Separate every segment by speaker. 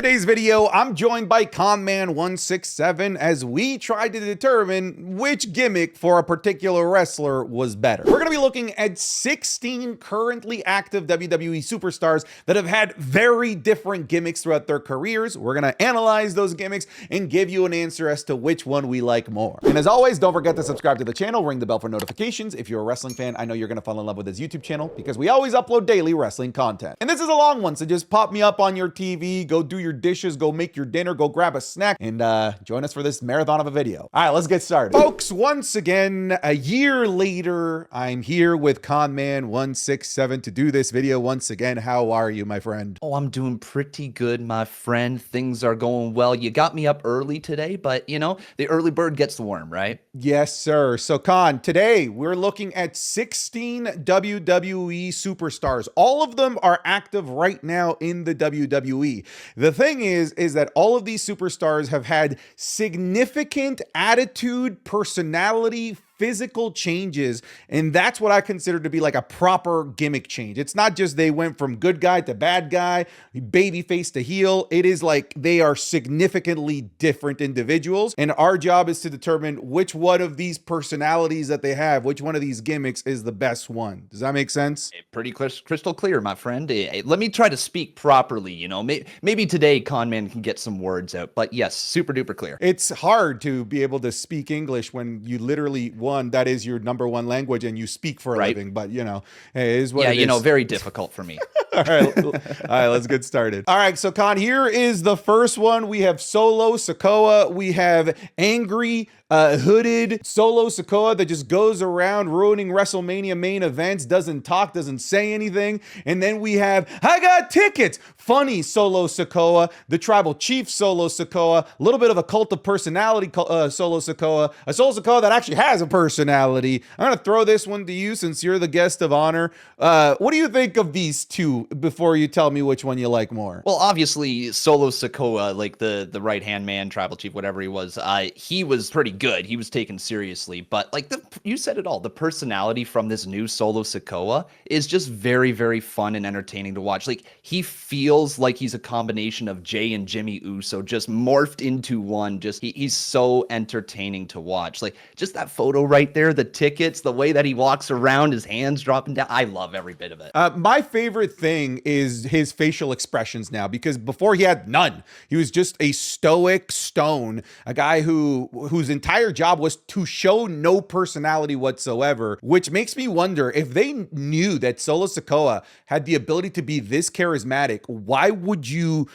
Speaker 1: today's video, I'm joined by Conman167 as we try to determine which gimmick for a particular wrestler was better. We're going to be looking at 16 currently active WWE superstars that have had very different gimmicks throughout their careers. We're going to analyze those gimmicks and give you an answer as to which one we like more. And as always, don't forget to subscribe to the channel, ring the bell for notifications. If you're a wrestling fan, I know you're going to fall in love with this YouTube channel because we always upload daily wrestling content. And this is a long one, so just pop me up on your TV, go do your dishes, go make your dinner, go grab a snack, and join us for this marathon of a video. All right, let's get started. Folks, once again, a year later, I'm here with Conman167 to do this video once again. How are you, my friend?
Speaker 2: Oh, I'm doing pretty good, my friend. Things are going well. You got me up early today, but you know, the early bird gets the worm, right?
Speaker 1: Yes, sir. So, Con, today we're looking at 16 WWE superstars. All of them are active right now in the WWE. The thing is that all of these superstars have had significant attitude, personality, physical changes, and that's what I consider to be like a proper gimmick change. It's not just they went from good guy to bad guy, babyface to heel. It is like they are significantly different individuals, and our job is to determine which one of these personalities that they have, which one of these gimmicks is the best one. Does that make sense?
Speaker 2: Pretty crystal clear, my friend. Let me try to speak properly, you know. Maybe today Conman can get some words out, but yes, super duper clear.
Speaker 1: It's hard to be able to speak English when you literally, that is your number one language and you speak for a living, but you know, it is what it is.
Speaker 2: Yeah, you know, very difficult for me.
Speaker 1: All right, let's get started. All right, so Con, here is the first one. We have Solo Sakoa. We have angry, hooded Solo Sakoa that just goes around ruining WrestleMania main events, doesn't talk, doesn't say anything. And then we have, I got tickets, funny Solo Sakoa, the tribal chief Solo Sakoa, a little bit of a cult of personality Solo Sakoa, a Solo Sakoa that actually has a personality. I'm going to throw this one to you since you're the guest of honor. What do you think of these two before you tell me which one you like more?
Speaker 2: Well, obviously, Solo Sakoa, like the right-hand man, tribal chief, whatever he was pretty good. He was taken seriously, but like you said it all, the personality from this new Solo Sakoa is just very, very fun and entertaining to watch. Like, he feels like he's a combination of Jay and Jimmy Uso just morphed into one. Just he's so entertaining to watch. Like, just that photo right there, the tickets, the way that he walks around, his hands dropping down. I love every bit of it.
Speaker 1: My favorite thing is his facial expressions now, because before he had none. He was just a stoic stone, a guy whose entire job was to show no personality whatsoever, which makes me wonder if they knew that Solo Sakoa had the ability to be this charismatic, why would you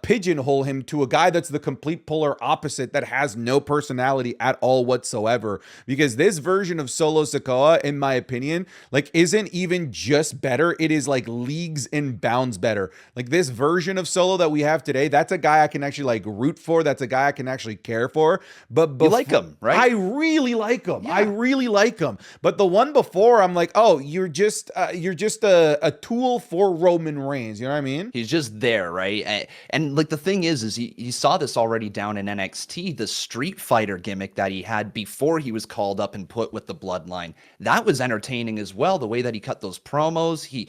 Speaker 1: pigeonhole him to a guy that's the complete polar opposite that has no personality at all whatsoever? Because this version of Solo Sakoa, in my opinion, like, isn't even just better, it is like leagues and bounds better. Like, this version of Solo that we have today, that's a guy I can actually like root for, that's a guy I can actually care for. But
Speaker 2: you like him, right?
Speaker 1: I really like him. Yeah. I really like him. But the one before, I'm like, oh, you're just a tool for Roman Reigns. You know what I mean?
Speaker 2: He's just there, right? And like the thing is he saw this already down in NXT, the Street Fighter gimmick that he had before he was called up and put with the Bloodline. That was entertaining as well. The way that he cut those promos, he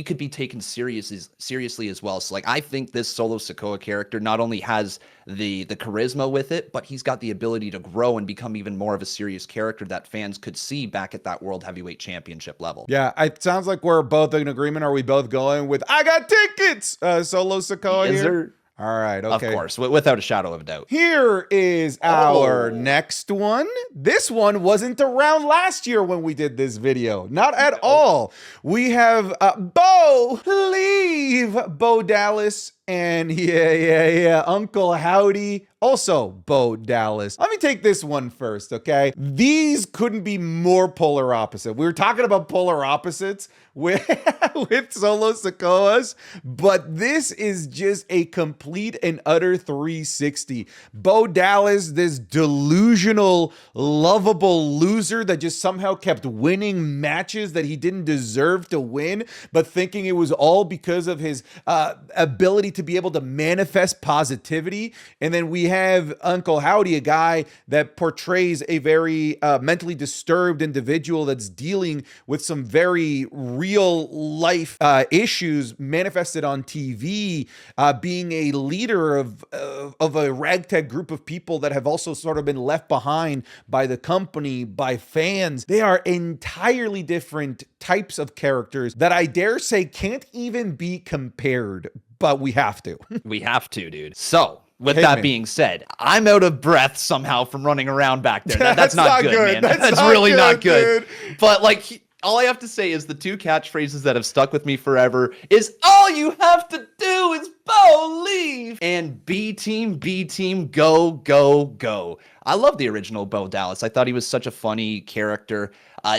Speaker 2: could be taken seriously as well. So like, I think this Solo Sakoa character not only has the charisma with it, but he's got the ability to grow and become even more of a serious character that fans could see back at that World Heavyweight Championship level.
Speaker 1: Yeah, it sounds like we're both in agreement. Are we both going with I got tickets, Solo Sakoa here? All right, okay.
Speaker 2: Of course, without a shadow of a doubt.
Speaker 1: Here is our next one. This one wasn't around last year when we did this video. Not at all. We have Bo Dallas, and UncleHowdy, also Bo Dallas. Let me take this one first, okay? These couldn't be more polar opposite. We were talking about polar opposites with Solo Sakoas, but this is just a complete and utter 360. Bo Dallas, this delusional, lovable loser that just somehow kept winning matches that he didn't deserve to win, but thinking it was all because of his ability ability to be able to manifest positivity. And then we have Uncle Howdy, a guy that portrays a very mentally disturbed individual that's dealing with some very real life issues manifested on TV, being a leader of a ragtag group of people that have also sort of been left behind by the company, by fans. They are entirely different types of characters that I dare say can't even be compared, but we have to.
Speaker 2: We have to, dude. So, with that being said, I'm out of breath somehow from running around back there. That's not good, man. That's really not good. Dude. But like, all I have to say is the two catchphrases that have stuck with me forever is all you have to do is believe and B team, go, go, go. I love the original Bo Dallas. I thought he was such a funny character.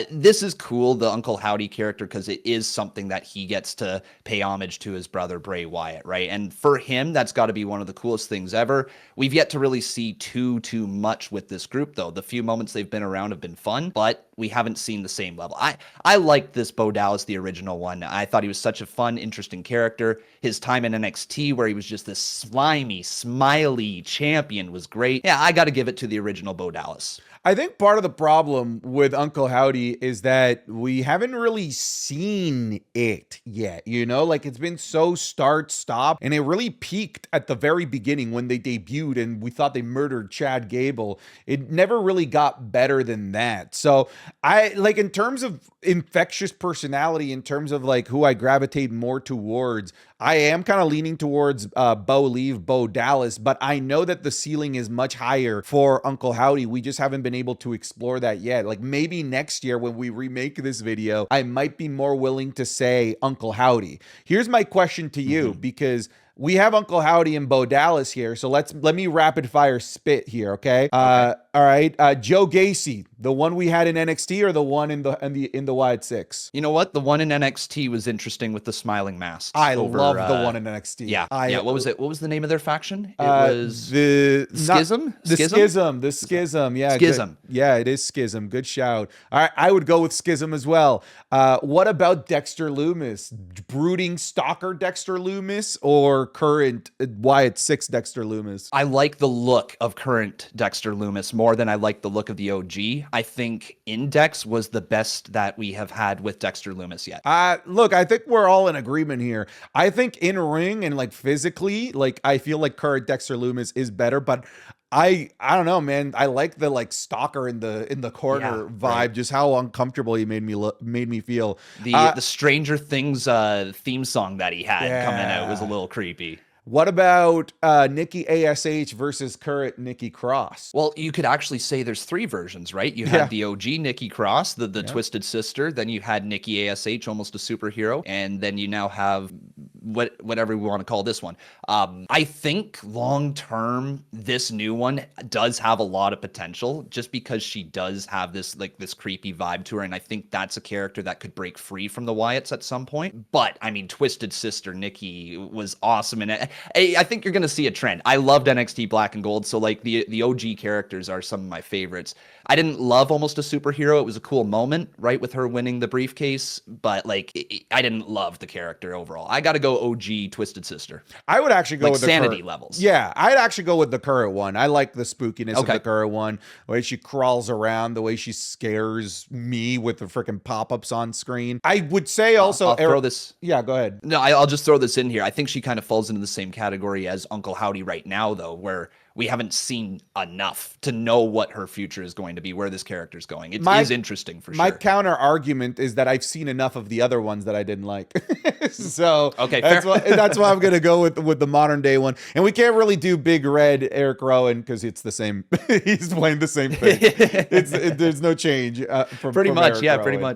Speaker 2: This is cool, the Uncle Howdy character, because it is something that he gets to pay homage to his brother Bray Wyatt, right? And for him, that's got to be one of the coolest things ever. We've yet to really see too much with this group, though. The few moments they've been around have been fun, but we haven't seen the same level. I liked this Bo Dallas, the original one. I thought he was such a fun, interesting character. His time in NXT, where he was just this slimy, smiley champion, was great. Yeah, I got to give it to the original Bo Dallas.
Speaker 1: I think part of the problem with Uncle Howdy is that we haven't really seen it yet, you know? Like, it's been so start-stop, and it really peaked at the very beginning when they debuted and we thought they murdered Chad Gable. It never really got better than that. So like, in terms of infectious personality, in terms of like who I gravitate more towards, I am kind of leaning towards Bo Dallas, but I know that the ceiling is much higher for Uncle Howdy. We just haven't been able to explore that yet. Like, maybe next year when we remake this video, I might be more willing to say Uncle Howdy. Here's my question to you, because we have Uncle Howdy and Bo Dallas here, so let me rapid fire spit here, okay? All right, Joe Gacy, the one we had in NXT or the one in the Wyatt Six?
Speaker 2: You know what? The one in NXT was interesting with the smiling masks.
Speaker 1: I love the one in NXT.
Speaker 2: Yeah, What was it? What was the name of their faction? It was
Speaker 1: the
Speaker 2: Schism.
Speaker 1: The Schism. Yeah,
Speaker 2: Schism.
Speaker 1: Yeah, it is Schism. Good shout. All right, I would go with Schism as well. What about Dexter Lumis? Brooding stalker Dexter Lumis or current Wyatt Six Dexter Lumis?
Speaker 2: I like the look of current Dexter Lumis more than I like the look of the OG. I think Index was the best that we have had with Dexter Lumis yet.
Speaker 1: Look, I think we're all in agreement here. I think in ring and like physically, like I feel like current Dexter Lumis is better, but I don't know, man. I like the like stalker in the corner vibe. Right. Just how uncomfortable he made me feel.
Speaker 2: The Stranger Things theme song that he had coming out was a little creepy.
Speaker 1: What about Nikki ASH versus current Nikki Cross?
Speaker 2: Well, you could actually say there's three versions, right? You had the OG Nikki Cross, the Twisted Sister. Then you had Nikki ASH, almost a superhero. And then you now have whatever we want to call this one. I think long-term, this new one does have a lot of potential just because she does have this creepy vibe to her. And I think that's a character that could break free from the Wyatts at some point. But, I mean, Twisted Sister Nikki was awesome. And I think you're going to see a trend. I loved NXT Black and Gold, so like the OG characters are some of my favorites. I didn't love Almost a Superhero. It was a cool moment, right, with her winning the briefcase, but like I didn't love the character overall. I got to go OG Twisted Sister.
Speaker 1: I would actually go
Speaker 2: like
Speaker 1: with the
Speaker 2: sanity levels.
Speaker 1: Yeah, I'd actually go with the current one. I like the spookiness of the current one. The way she crawls around, the way she scares me with the freaking pop-ups on screen. I would say also
Speaker 2: I'll throw this.
Speaker 1: Yeah, go ahead.
Speaker 2: No, I'll just throw this in here. I think she kind of falls into the same category as Uncle Howdy right now, though, where we haven't seen enough to know what her future is going to be, where this character is going. It is interesting for sure.
Speaker 1: My counter argument is that I've seen enough of the other ones that I didn't like. So
Speaker 2: okay,
Speaker 1: that's why I'm going to go with the modern day one. And we can't really do Big Red Eric Rowan because it's the same. He's playing the same thing. There's no change.
Speaker 2: Pretty much.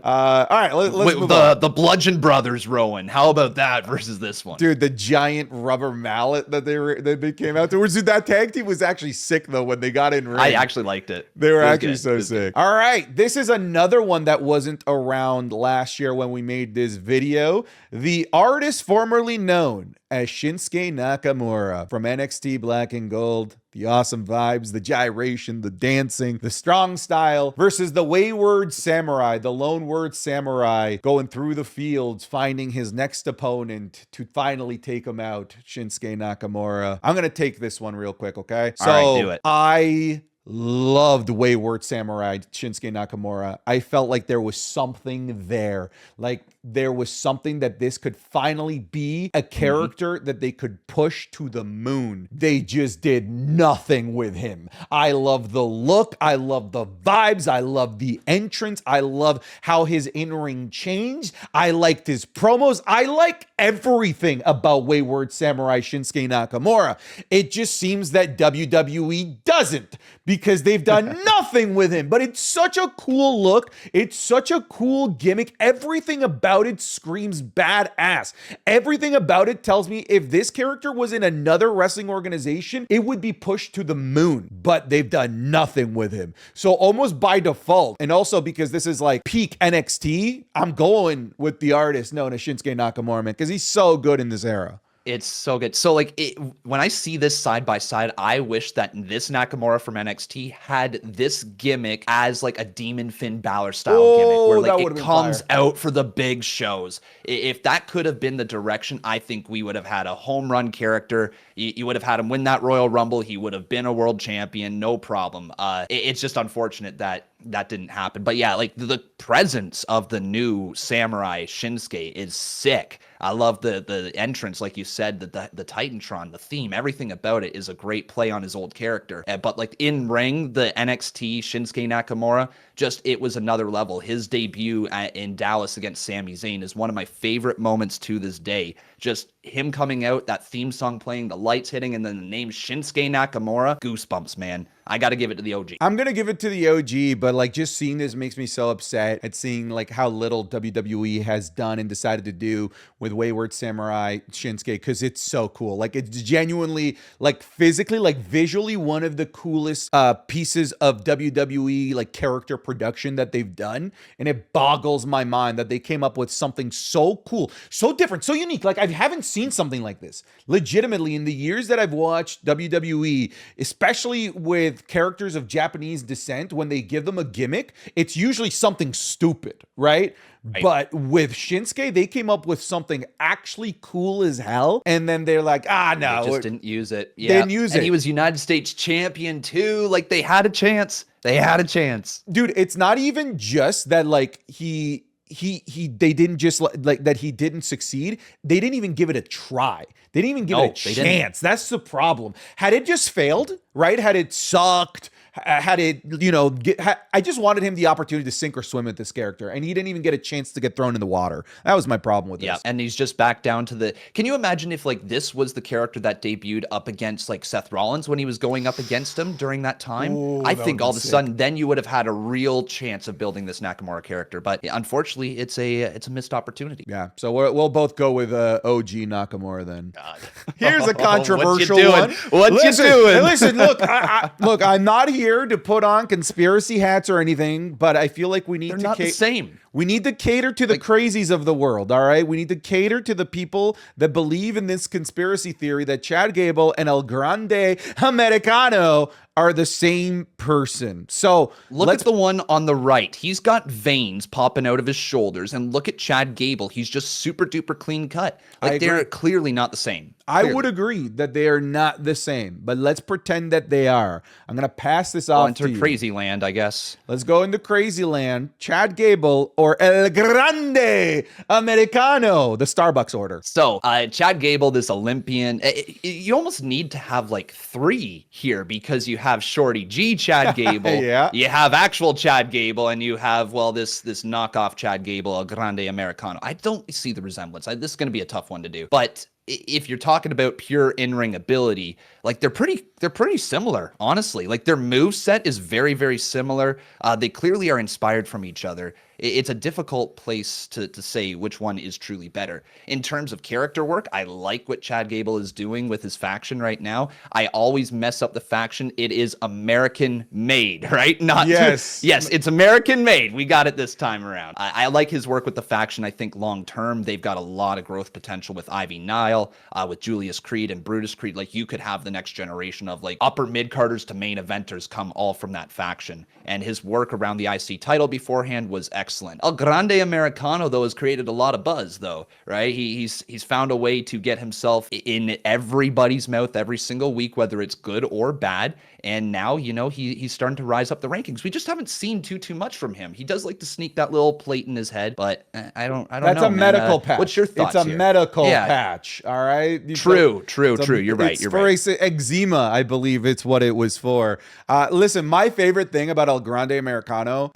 Speaker 2: All
Speaker 1: right, let's move on.
Speaker 2: The Bludgeon Brothers Rowan. How about that versus this one?
Speaker 1: Dude, the giant rubber mallet that they came out towards. Dude, that tag team was actually sick though when they got in ring.
Speaker 2: I actually liked it.
Speaker 1: They were actually so sick. All right, this is another one that wasn't around last year when we made this video. The artist formerly known as Shinsuke Nakamura from NXT Black and Gold. The awesome vibes, the gyration, the dancing, the strong style versus the Wayward Samurai, the lone word samurai going through the fields, finding his next opponent to finally take him out, Shinsuke Nakamura. I'm going to take this one real quick, okay? So
Speaker 2: All right, do it.
Speaker 1: I loved Wayward Samurai, Shinsuke Nakamura. I felt like there was something there. Like there was something that this could finally be a character that they could push to the moon. They just did nothing with him. I love the look. I love the vibes. I love the entrance. I love how his in-ring changed. I liked his promos. I like everything about Wayward Samurai Shinsuke Nakamura. It just seems that WWE doesn't, because they've done nothing with him. But it's such a cool look. It's such a cool gimmick. Everything about it screams badass. Everything about it tells me if this character was in another wrestling organization, it would be pushed to the moon. But they've done nothing with him. So almost by default, and also because this is like peak NXT, I'm going with the artist known as Shinsuke Nakamura, man, because he's so good in this era.
Speaker 2: It's so good. So like when I see this side by side, I wish that this Nakamura from NXT had this gimmick as like a Demon Finn Balor style gimmick where like it comes out for the big shows. If that could have been the direction, I think we would have had a home run character. You would have had him win that Royal Rumble. He would have been a world champion, no problem. It's just unfortunate that that didn't happen. But yeah, like the presence of the new Samurai Shinsuke is sick. I love the entrance, like you said, the Titantron, the theme, everything about it is a great play on his old character. But like in ring, the NXT Shinsuke Nakamura, just it was another level. His debut in Dallas against Sami Zayn is one of my favorite moments to this day. Just him coming out, that theme song playing, the lights hitting, and then the name Shinsuke Nakamura, goosebumps, man. I got to give it to the OG.
Speaker 1: I'm going to give it to the OG, but like just seeing this makes me so upset at seeing like how little WWE has done and decided to do with Wayward Samurai Shinsuke, because it's so cool. Like it's genuinely, like physically, like visually one of the coolest pieces of WWE like character production that they've done. And it boggles my mind that they came up with something so cool, so different, so unique. Like I haven't seen something like this legitimately in the years that I've watched WWE, especially with characters of Japanese descent. When they give them a gimmick, it's usually something stupid, right? But with Shinsuke, they came up with something actually cool as hell. And then they're like, no.
Speaker 2: They just didn't use it.
Speaker 1: Yeah. They didn't use it.
Speaker 2: And he was United States champion too. Like they had a chance. They had a chance.
Speaker 1: Dude, it's not even just that like they didn't just like that he didn't succeed. They didn't even give it a try. They didn't even give it a chance. That's the problem. Had it just failed, right? Had it sucked, had it, I just wanted him the opportunity to sink or swim with this character, and he didn't even get a chance to get thrown in the water. That was my problem with this.
Speaker 2: Yeah, and he's just back down to the. Can you imagine if like this was the character that debuted up against like Seth Rollins when he was going up against him during that time?
Speaker 1: Ooh,
Speaker 2: I think all of a sudden then you would have had a real chance of building this Nakamura character. But unfortunately, it's a missed opportunity.
Speaker 1: Yeah, so we'll both go with OG Nakamura then.
Speaker 2: God.
Speaker 1: Here's a controversial
Speaker 2: one. What you doing?
Speaker 1: Listen, look, look, I'm not here to put on conspiracy hats or anything, but I feel like we need
Speaker 2: They're
Speaker 1: to
Speaker 2: not the same.
Speaker 1: We need to cater to the crazies of the world, all right? We need to cater to the people that believe in this conspiracy theory that Chad Gable and El Grande Americano are the same person. So
Speaker 2: look at the one on the right. He's got veins popping out of his shoulders. And look at Chad Gable. He's just super duper clean cut. Like they're clearly not the same.
Speaker 1: I would agree that they are not the same, but let's pretend that they are. I'm going to pass this off to you.
Speaker 2: Crazy land, I guess.
Speaker 1: Let's go into crazy land. Chad Gable or El Grande Americano, the Starbucks order.
Speaker 2: So Chad Gable, this Olympian, you almost need to have like three here because you have Shorty G Chad Gable,
Speaker 1: yeah.
Speaker 2: You have actual Chad Gable, and you have, well, this knockoff Chad Gable, El Grande Americano. I don't see the resemblance. This is going to be a tough one to do. But if you're talking about pure in-ring ability, like they're pretty similar, honestly. Like their move set is very, very similar. They clearly are inspired from each other. it's a difficult place to say which one is truly better. In terms of character work, I like what Chad Gable is doing with his faction right now. I always mess up the faction. It is American made, right? Not
Speaker 1: yes.
Speaker 2: Yes, it's American made. We got it this time around. I like his work with the faction. I think long term, they've got a lot of growth potential with Ivy Nile, with Julius Creed and Brutus Creed. Like, you could have the next generation of like upper mid-carders to main eventers come all from that faction. And his work around the IC title beforehand was excellent. El Grande Americano, though, has created a lot of buzz, though, right? He's found a way to get himself in everybody's mouth every single week, whether it's good or bad. And now, you know, he's starting to rise up the rankings. We just haven't seen too much from him. He does like to sneak that little plate in his head, but I don't know.
Speaker 1: That's a medical patch.
Speaker 2: What's your thoughts
Speaker 1: It's a
Speaker 2: here?
Speaker 1: medical patch, all right?
Speaker 2: True. You're right.
Speaker 1: It's for eczema, I believe it's what it was for. Listen, my favorite thing about El Grande Americano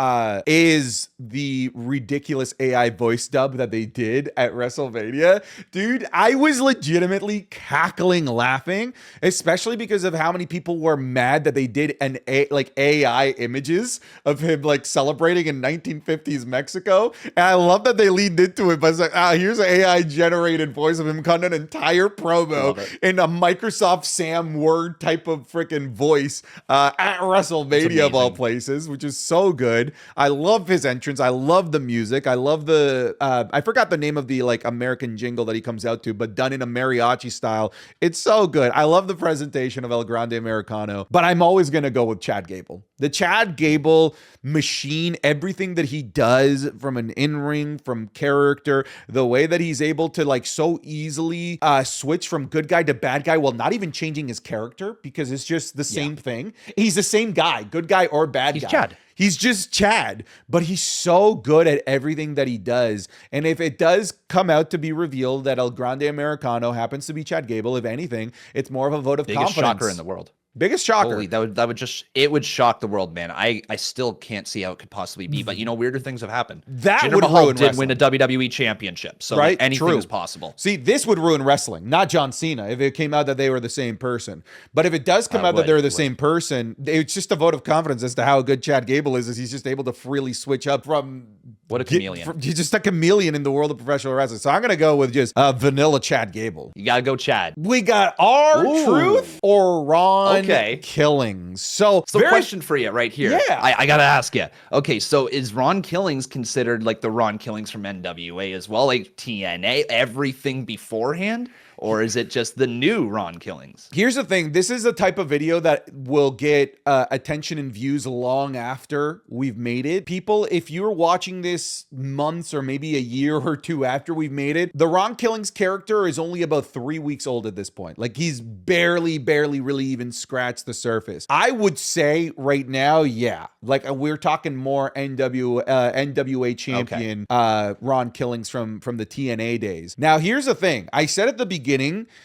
Speaker 1: is the ridiculous AI voice dub that they did at WrestleMania. Dude, I was legitimately cackling laughing, especially because of how many people were mad that they did AI images of him like celebrating in 1950s Mexico. And I love that they leaned into it, but it's like, here's an AI generated voice of him cutting an entire promo in a Microsoft Sam Word type of freaking voice at WrestleMania of all places, which is so good. I love his entrance. I love the music. I love the I forgot the name of the like American jingle that he comes out to, but done in a mariachi style. It's so good. I love the presentation of El Grande Americano, but I'm always going to go with Chad Gable. The Chad Gable machine, everything that he does from an in-ring, from character, the way that he's able to like so easily switch from good guy to bad guy while not even changing his character, because it's just the same thing. He's the same guy, good guy or bad guy.
Speaker 2: He's Chad.
Speaker 1: He's just Chad, but he's so good at everything that he does. And if it does come out to be revealed that El Grande Americano happens to be Chad Gable, if anything, it's more of a vote of confidence.
Speaker 2: Biggest shocker in the world.
Speaker 1: Biggest shocker.
Speaker 2: Holy, it would shock the world, man. I still can't see how it could possibly be, but you know, weirder things have happened.
Speaker 1: That
Speaker 2: Jinder
Speaker 1: would
Speaker 2: Mahal
Speaker 1: ruin
Speaker 2: did
Speaker 1: wrestling.
Speaker 2: win a WWE championship, so
Speaker 1: Right?
Speaker 2: like, anything
Speaker 1: True.
Speaker 2: is possible.
Speaker 1: See, this would ruin wrestling, not John Cena, if it came out that they were the same person. But if it does come out that they're the same person, it's just a vote of confidence as to how good Chad Gable is he's just able to freely switch up from...
Speaker 2: What a chameleon.
Speaker 1: He's just a chameleon in the world of professional wrestling. So I'm going to go with just vanilla Chad Gable.
Speaker 2: You gotta go Chad.
Speaker 1: We got R-Truth or Ron Killings. So
Speaker 2: question for you right here.
Speaker 1: Yeah.
Speaker 2: I gotta ask you. Okay, so is Ron Killings considered like the Ron Killings from NWA as well? Like TNA, everything beforehand? Or is it just the new Ron Killings?
Speaker 1: Here's the thing. This is a type of video that will get attention and views long after we've made it. People, if you're watching this months or maybe a year or two after we've made it, the Ron Killings character is only about 3 weeks old at this point. Like, he's barely really even scratched the surface. I would say right now, yeah. Like, we're talking more NWA champion Ron Killings from the TNA days. Now, here's the thing. I said at the beginning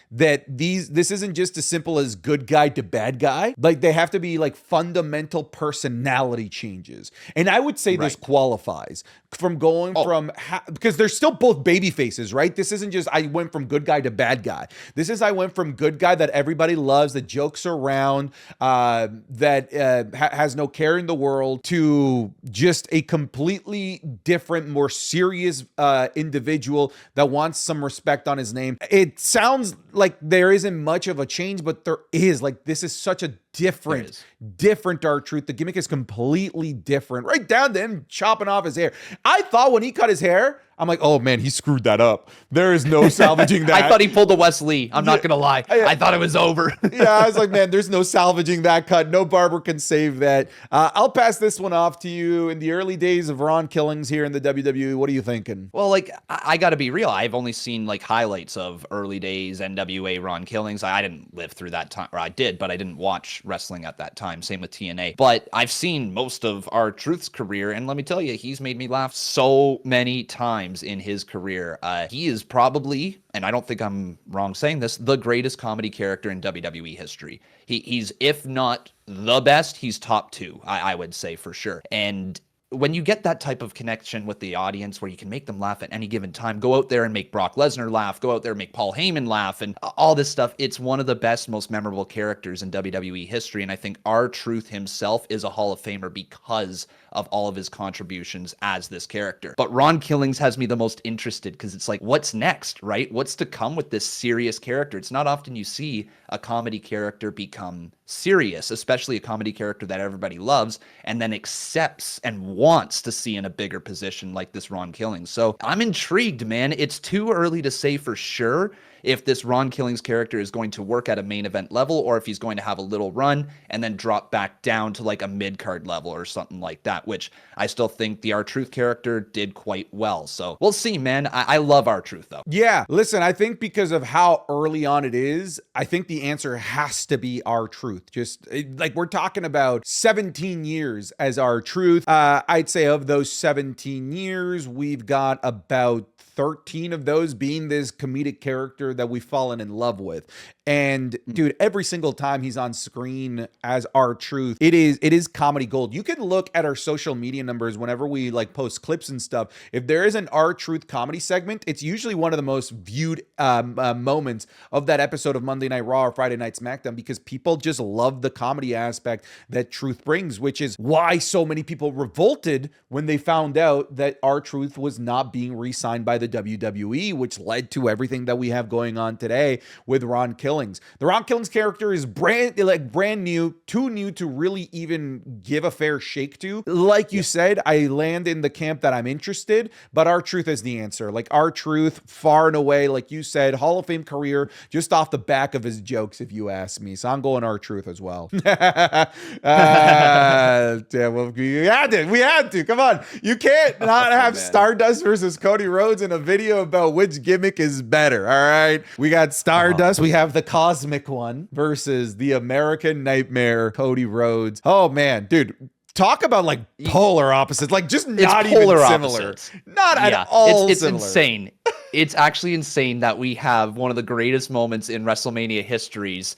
Speaker 1: that this isn't just as simple as good guy to bad guy. Like, they have to be like fundamental personality changes. And I would say this qualifies from going from because they're still both baby faces, right? This isn't just I went from good guy to bad guy. This is I went from good guy that everybody loves, that jokes around, that has no care in the world, to just a completely different, more serious individual that wants some respect on his name. It sounds like there isn't much of a change, but there is. Like, this is such a different R-Truth. The gimmick is completely different, right down to him chopping off his hair. I thought when he cut his hair, I'm like, oh man, he screwed that up. There is no salvaging that.
Speaker 2: I thought he pulled a Wes Lee. I'm not gonna lie. I thought it was over.
Speaker 1: Yeah, I was like, man, there's no salvaging that cut. No barber can save that. I'll pass this one off to you. In the early days of Ron Killings here in the WWE, what are you thinking?
Speaker 2: Well, like, I gotta be real. I've only seen like highlights of early days NWA Ron Killings. I didn't live through that time, or I did, but I didn't watch wrestling at that time. Same with TNA. But I've seen most of R-Truth's career, and let me tell you, he's made me laugh so many times in his career. He is probably, and I don't think I'm wrong saying this, the greatest comedy character in WWE history. He's, if not the best, he's top 2, I would say for sure. And when you get that type of connection with the audience where you can make them laugh at any given time, go out there and make Brock Lesnar laugh, go out there and make Paul Heyman laugh, and all this stuff, it's one of the best, most memorable characters in WWE history. And I think R-Truth himself is a Hall of Famer because of all of his contributions as this character. But Ron Killings has me the most interested because it's like, what's next, right? What's to come with this serious character? It's not often you see a comedy character become serious, especially a comedy character that everybody loves and then accepts and wants to see in a bigger position like this Ron Killings. So I'm intrigued, man. It's too early to say for sure if this Ron Killings character is going to work at a main event level or if he's going to have a little run and then drop back down to like a mid-card level or something like that, which I still think the R-Truth character did quite well. So we'll see, man. I love R-Truth though.
Speaker 1: Yeah, listen, I think because of how early on it is, I think the answer has to be R-Truth. Just like we're talking about 17 years as R-Truth. I'd say of those 17 years, we've got about 13 of those being this comedic character that we've fallen in love with. And dude, every single time he's on screen as R-Truth, it is comedy gold. You can look at our social media numbers whenever we like post clips and stuff. If there is an R-Truth comedy segment, it's usually one of the most viewed moments of that episode of Monday Night Raw or Friday Night SmackDown because people just love the comedy aspect that Truth brings, which is why so many people revolted when they found out that R-Truth was not being re-signed by the WWE, which led to everything that we have going on today with Ron Killings. The Ron Killings character is brand new, too new to really even give a fair shake to. Like you said, I land in the camp that I'm interested, but R-Truth is the answer. Like R-Truth, far and away, like you said, Hall of Fame career just off the back of his jokes, if you ask me. So I'm going R-Truth as well. Damn, well, we had to. Come on, you can't not have Stardust versus Cody Rhodes in a video about which gimmick is better. All right, we got Stardust. We have the Cosmic one versus the American Nightmare, Cody Rhodes. Oh man, dude. Talk about like polar opposites, like just not even similar. Opposites. Not at all
Speaker 2: it's
Speaker 1: similar.
Speaker 2: Insane. It's actually insane that we have one of the greatest moments in WrestleMania histories,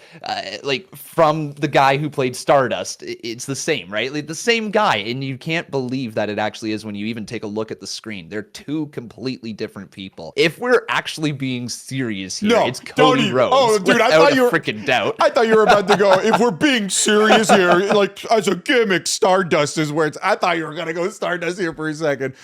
Speaker 2: like from the guy who played Stardust. It's the same, right? Like the same guy, and you can't believe that it actually is when you even take a look at the screen. They're two completely different people. If we're actually being serious here, it's Cody Rhodes.
Speaker 1: Oh, dude, I thought you were
Speaker 2: freaking doubt.
Speaker 1: I thought you were about to go. If we're being serious here, like as a gimmick, Stardust is where it's. I thought you were gonna go Stardust here for a second.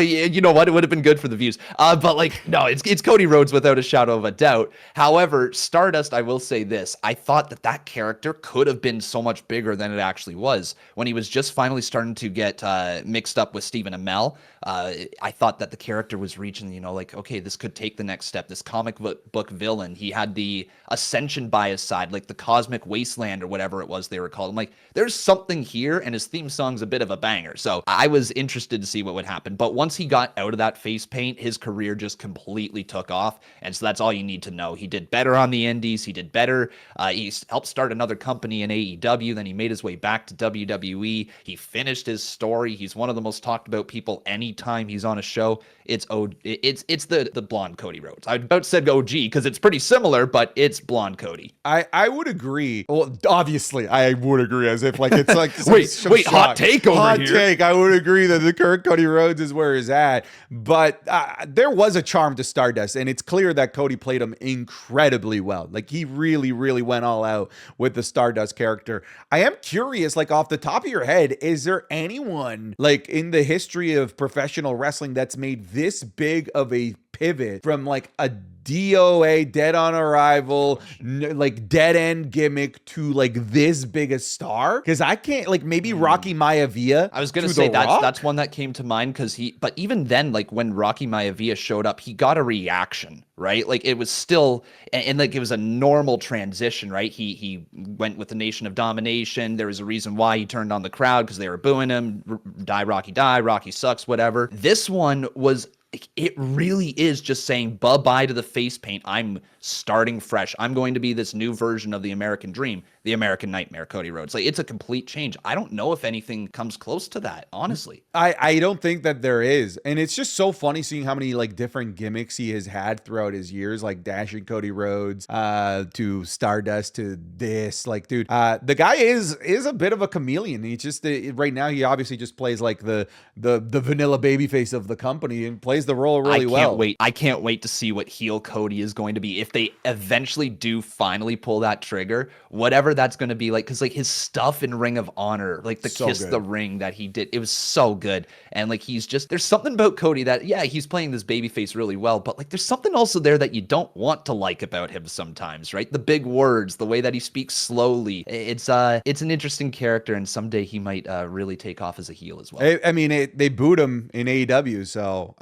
Speaker 2: You know what? It would have been good for the views. But like, no, it's Cody Rhodes without a shadow of a doubt. However, Stardust, I will say this. I thought that character could have been so much bigger than it actually was. When he was just finally starting to get mixed up with Stephen Amell, I thought that the character was reaching, like, okay, this could take the next step. This comic book villain, he had the Ascension by his side, like the Cosmic Wasteland or whatever it was they were called. I'm like, there's something here, and his theme song's a bit of a banger. So I was interested to see what would happen. But once he got out of that face paint, his career just completely took off. And so that's all you need to know. He did better on the indies. He did better. He helped start another company in AEW. Then he made his way back to WWE. He finished his story. He's one of the most talked about people anytime he's on a show. It's the blonde Cody Rhodes. I about said OG because it's pretty similar, but it's blonde Cody.
Speaker 1: I would agree. Well, obviously, I would agree as if like it's like
Speaker 2: wait, hot take over
Speaker 1: hot
Speaker 2: here.
Speaker 1: Take. I would agree that the current Cody Rhodes is where he's at, but there was a charm to Stardust, and it's clear that Cody played him incredibly well. Like he really, really went all out with the Stardust character. I am curious, like off the top of your head, is there anyone like in the history of professional wrestling that's made this big of a pivot from like a DOA, dead on arrival, like dead end gimmick to like this big a star? Because I can't, like maybe Rocky Maivia.
Speaker 2: I was gonna say that's one that came to mind because but even then, like when Rocky Maivia showed up, he got a reaction, right? Like it was still, and like it was a normal transition, right? He went with the Nation of Domination. There was a reason why he turned on the crowd because they were booing him. Die Rocky, die. Rocky sucks. Whatever. This one was it really is just saying bye-bye to the face paint. I'm starting fresh. I'm going to be this new version of the American Dream, the American Nightmare, Cody Rhodes. Like, it's a complete change. I don't know if anything comes close to that, honestly.
Speaker 1: I don't think that there is. And it's just so funny seeing how many like different gimmicks he has had throughout his years, like dashing Cody Rhodes to Stardust to this. Like, dude, the guy is a bit of a chameleon. He just right now he obviously just plays like the vanilla babyface of the company and plays the role really well.
Speaker 2: I can't wait to see what heel Cody is going to be if they eventually do finally pull that trigger, whatever that's going to be like. Because like his stuff in Ring of Honor, like the
Speaker 1: So
Speaker 2: Kiss
Speaker 1: good.
Speaker 2: the Ring that he did, it was so good. And like there's something about Cody that he's playing this babyface really well, but like there's something also there that you don't want to like about him sometimes, right? The big words, the way that he speaks slowly. It's an interesting character, and someday he might really take off as a heel as well.
Speaker 1: I mean, they booed him in AEW, so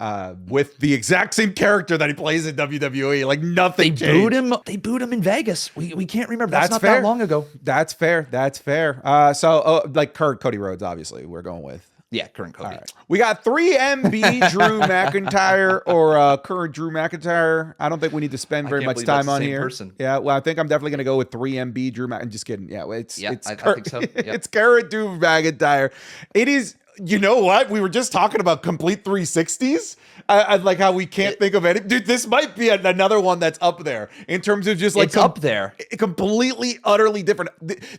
Speaker 1: with the exact same character that he plays in WWE, like nothing changed.
Speaker 2: They booed him in Vegas. We can't remember.
Speaker 1: That's
Speaker 2: not
Speaker 1: fair.
Speaker 2: that long ago.
Speaker 1: That's fair. Like Cody Rhodes, obviously, we're going with.
Speaker 2: Yeah, current Cody.
Speaker 1: Right. We got 3MB Drew McIntyre or current Drew McIntyre. I don't think we need to spend very much time on here.
Speaker 2: Person.
Speaker 1: Yeah, well, I think I'm definitely going to go with 3MB Drew McIntyre. I'm just kidding. Yeah, I think so. Yep.
Speaker 2: It's
Speaker 1: current Drew McIntyre. It is. You know what? We were just talking about complete 360s. I like how we can't think of any. Dude, this might be another one that's up there in terms of just like
Speaker 2: it's up there.
Speaker 1: Completely, utterly different.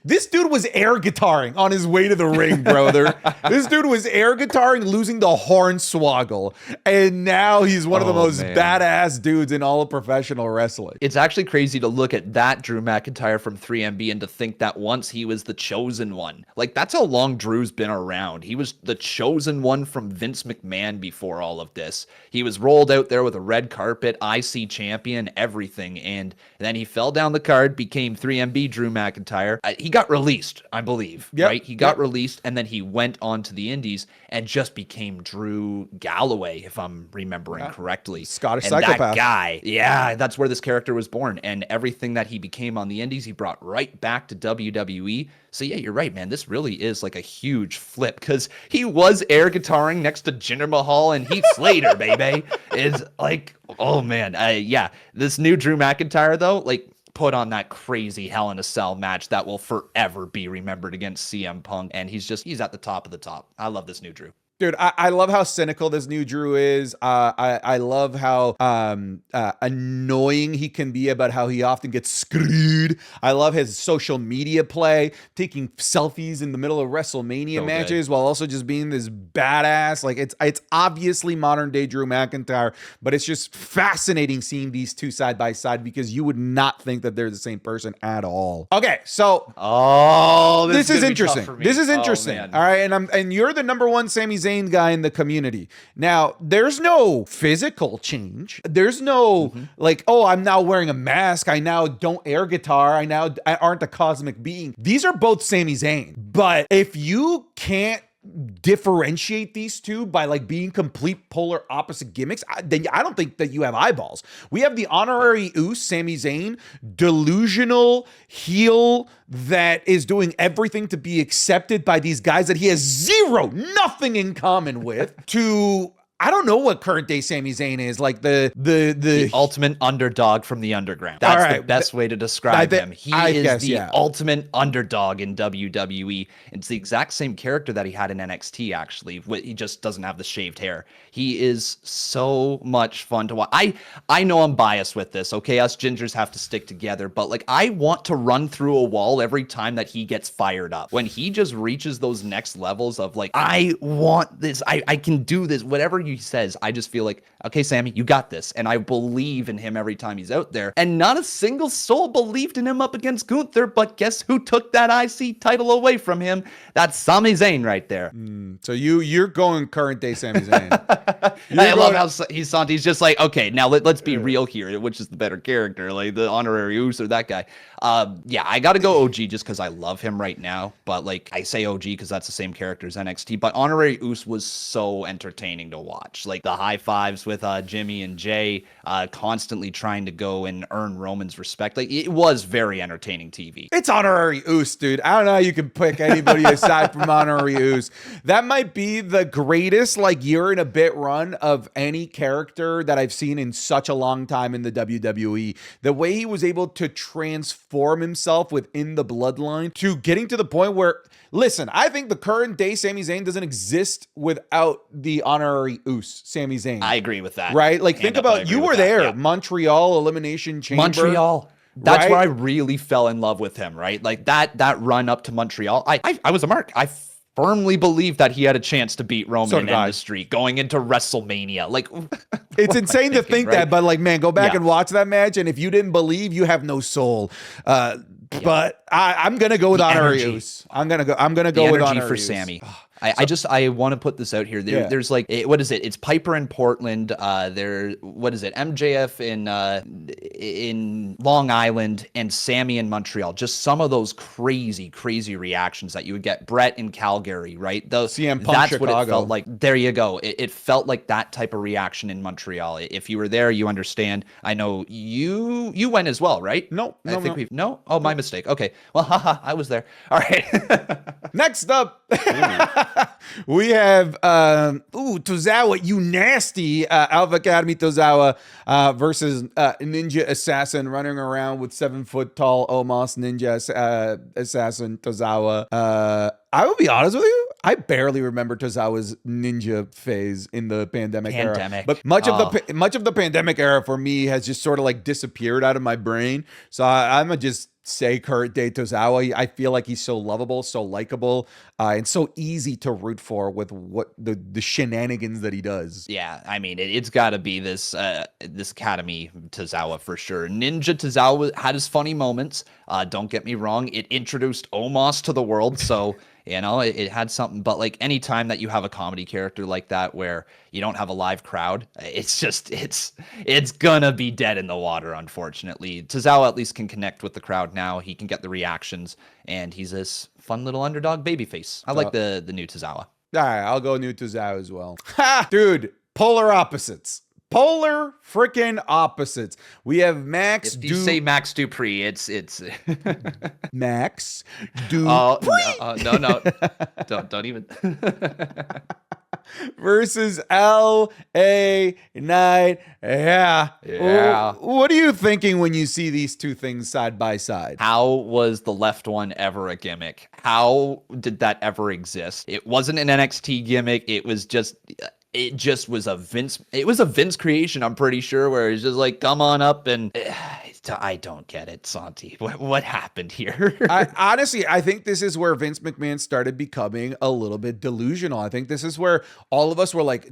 Speaker 1: This dude was air guitaring on his way to the ring, brother. This dude was air guitaring, losing the hornswoggle, and now he's one of the most badass dudes in all of professional wrestling.
Speaker 2: It's actually crazy to look at that Drew McIntyre from 3MB and to think that once he was the chosen one. Like, that's how long Drew's been around. He was the chosen one from Vince McMahon before all of this. He was rolled out there with a red carpet, IC champion, everything, and then he fell down the card, became 3MB Drew McIntyre. He got released, I believe, right? He got released, and then he went on to the Indies and just became Drew Galloway, if I'm remembering correctly.
Speaker 1: Scottish
Speaker 2: and
Speaker 1: psychopath.
Speaker 2: That guy, that's where this character was born, and everything that he became on the Indies, he brought right back to WWE. So yeah, you're right, man. This really is like a huge flip because he was air guitaring next to Jinder Mahal and Heath Slater, baby. Is like, oh man, this new Drew McIntyre though, like put on that crazy Hell in a Cell match that will forever be remembered against CM Punk, and he's at the top of the top. I love this new Drew.
Speaker 1: Dude, I love how cynical this new Drew is. I love how annoying he can be about how he often gets screwed. I love his social media play, taking selfies in the middle of WrestleMania matches while also just being this badass. Like it's obviously modern day Drew McIntyre, but it's just fascinating seeing these two side by side because you would not think that they're the same person at all. Okay, so this is interesting. This is interesting. All right, and you're the number one Sami Zayn guy in the community. Now, there's no physical change. There's no like, oh, I'm now wearing a mask. I now don't air guitar. I aren't a cosmic being. These are both Sami Zayn. But if you can't differentiate these two by like being complete polar opposite gimmicks, then I don't think that you have eyeballs. We have the honorary Uce, Sami Zayn, delusional heel that is doing everything to be accepted by these guys that he has nothing in common with, to I don't know what current day Sami Zayn is, like the
Speaker 2: ultimate underdog from the underground. That's the best way to describe him. He is the ultimate underdog in WWE. It's the exact same character that he had in NXT, actually. He just doesn't have the shaved hair. He is so much fun to watch. I know I'm biased with this, okay? Us gingers have to stick together, but like I want to run through a wall every time that he gets fired up. When he just reaches those next levels of like, I want this, I can do this, whatever he says, I just feel like, okay, Sammy, you got this. And I believe in him every time he's out there. And not a single soul believed in him up against Gunther, but guess who took that IC title away from him? That's Sami Zayn right there.
Speaker 1: So you're going current day Sami Zayn.
Speaker 2: I love how he's just like, okay, now let's be real here, which is the better character, like the honorary Uce or that guy. I got to go OG just because I love him right now. But like I say OG because that's the same character as NXT. But honorary Uce was so entertaining to watch. watch. Like the high fives with Jimmy and Jay, constantly trying to go and earn Roman's respect. Like it was very entertaining TV.
Speaker 1: It's honorary Oos, dude. I don't know how you can pick anybody aside from honorary Oos. That might be the greatest like year and a bit run of any character that I've seen in such a long time in the WWE. The way he was able to transform himself within the bloodline to getting to the point where, listen, I think the current day Sami Zayn doesn't exist without the honorary Oos, Sami Zayn.
Speaker 2: I agree with that.
Speaker 1: Right? Like think about, you were there,
Speaker 2: yeah.
Speaker 1: Montreal Elimination Chamber.
Speaker 2: Montreal. That's
Speaker 1: right?
Speaker 2: where I really fell in love with him, right? Like that run up to Montreal. I was a mark. I firmly believed that he had a chance to beat Roman and end the streak going into WrestleMania. Like
Speaker 1: it's insane to think
Speaker 2: right?
Speaker 1: that, but like, man, go back and watch that match. And if you didn't believe, you have no soul. But I'm gonna go with honorary Oos. I'm gonna go with honorary
Speaker 2: for Sami. I want to put this out here. There's like, what is it? It's Piper in Portland. What is it? MJF in Long Island and Sami in Montreal. Just some of those crazy reactions that you would get. Brett in Calgary, right?
Speaker 1: CM Punk
Speaker 2: that's
Speaker 1: Chicago.
Speaker 2: what it felt like. There you go. It felt like that type of reaction in Montreal. If you were there, you understand. I know you went as well, right?
Speaker 1: No.
Speaker 2: Oh, my mistake. Okay. Well, haha, I was there. All right.
Speaker 1: Next up, we have Tozawa, you nasty Alpha Academy Tozawa versus Ninja Assassin running around with 7 foot tall Omos Ninja Assassin Tozawa. I will be honest with you, I barely remember Tozawa's ninja phase in the pandemic era. But much of the pandemic era for me has just sort of like disappeared out of my brain. So I'm gonna just say current day Tozawa. I feel like he's so lovable, so likable, and so easy to root for with what the shenanigans that he does.
Speaker 2: Yeah, I mean, it's got to be this Academy Tozawa for sure. Ninja Tozawa had his funny moments. Don't get me wrong; it introduced Omos to the world, so. You know, it had something, but like anytime that you have a comedy character like that where you don't have a live crowd, it's gonna be dead in the water, unfortunately. Tozawa at least can connect with the crowd now. He can get the reactions, and he's this fun little underdog babyface. I like the new Tozawa.
Speaker 1: All right, I'll go new Tozawa as well. Ha! Dude, polar opposites. Polar freaking opposites. We have Max.
Speaker 2: If you say Max Dupree, it's
Speaker 1: Max Dupree.
Speaker 2: No, don't even.
Speaker 1: Versus LA Knight. Yeah. What are you thinking when you see these two things side by side?
Speaker 2: How was the left one ever a gimmick? How did that ever exist? It wasn't an NXT gimmick. It just was a Vince creation, I'm pretty sure, where it's just like, come on up and I don't get it, Santi. What happened here?
Speaker 1: Honestly, I think this is where Vince McMahon started becoming a little bit delusional. I think this is where all of us were like,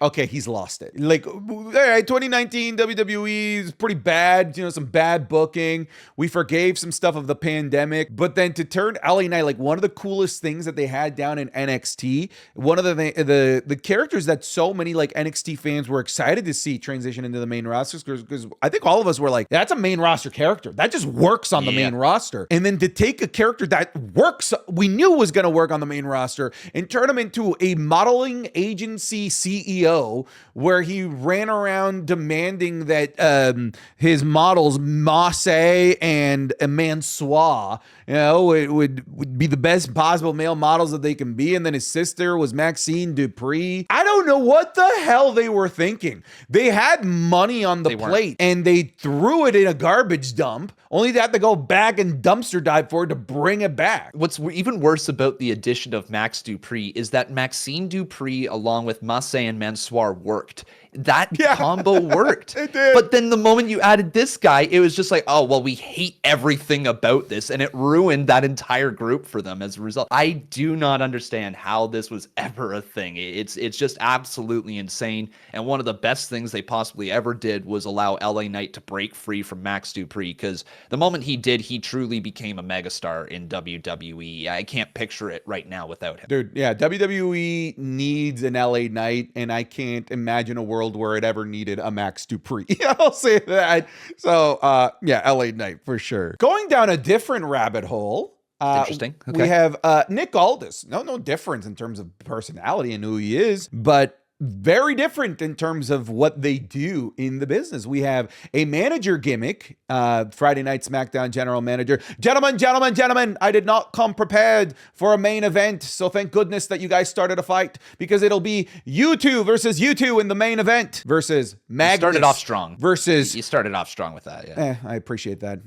Speaker 1: okay, he's lost it. Like, all right, 2019 WWE is pretty bad, some bad booking. We forgave some stuff of the pandemic, but then to turn LA Knight, like one of the coolest things that they had down in NXT, one of the characters that so many like NXT fans were excited to see transition into the main roster, because I think all of us were like, that's a main roster character. That just works on the main roster. And then to take a character that works, we knew was going to work on the main roster, and turn him into a modeling agency CEO where he ran around demanding that his models, Masse and Mansois, it would be the best possible male models that they can be. And then his sister was Maxine Dupree. I don't know what the hell they were thinking. They had money on the plate and they threw it in a garbage dump, only to have to go back and dumpster dive for it to bring it back.
Speaker 2: What's even worse about the addition of Max Dupree is that Maxine Dupree, along with Masse and Mansoir, worked. That combo worked.
Speaker 1: It did.
Speaker 2: But then the moment you added this guy, it was just like, oh, well, we hate everything about this. And it ruined that entire group for them as a result. I do not understand how this was ever a thing. It's just absolutely insane. And one of the best things they possibly ever did was allow LA Knight to break free from Max Dupree, because the moment he did, he truly became a megastar in WWE. I can't picture it right now without him.
Speaker 1: Dude, yeah, WWE needs an LA Knight, and I can't imagine a world where it ever needed a Max Dupree. I'll say that. So, LA Knight for sure. Going down a different rabbit hole.
Speaker 2: Interesting. Okay.
Speaker 1: We have Nick Aldis. No difference in terms of personality and who he is, but very different in terms of what they do in the business. We have a manager gimmick, Friday Night SmackDown general manager. Gentlemen, I did not come prepared for a main event, so thank goodness that you guys started a fight, because it'll be you two versus you two in the main event versus Magnus.
Speaker 2: You started off strong.
Speaker 1: Versus...
Speaker 2: You started off strong with that, yeah.
Speaker 1: I appreciate that.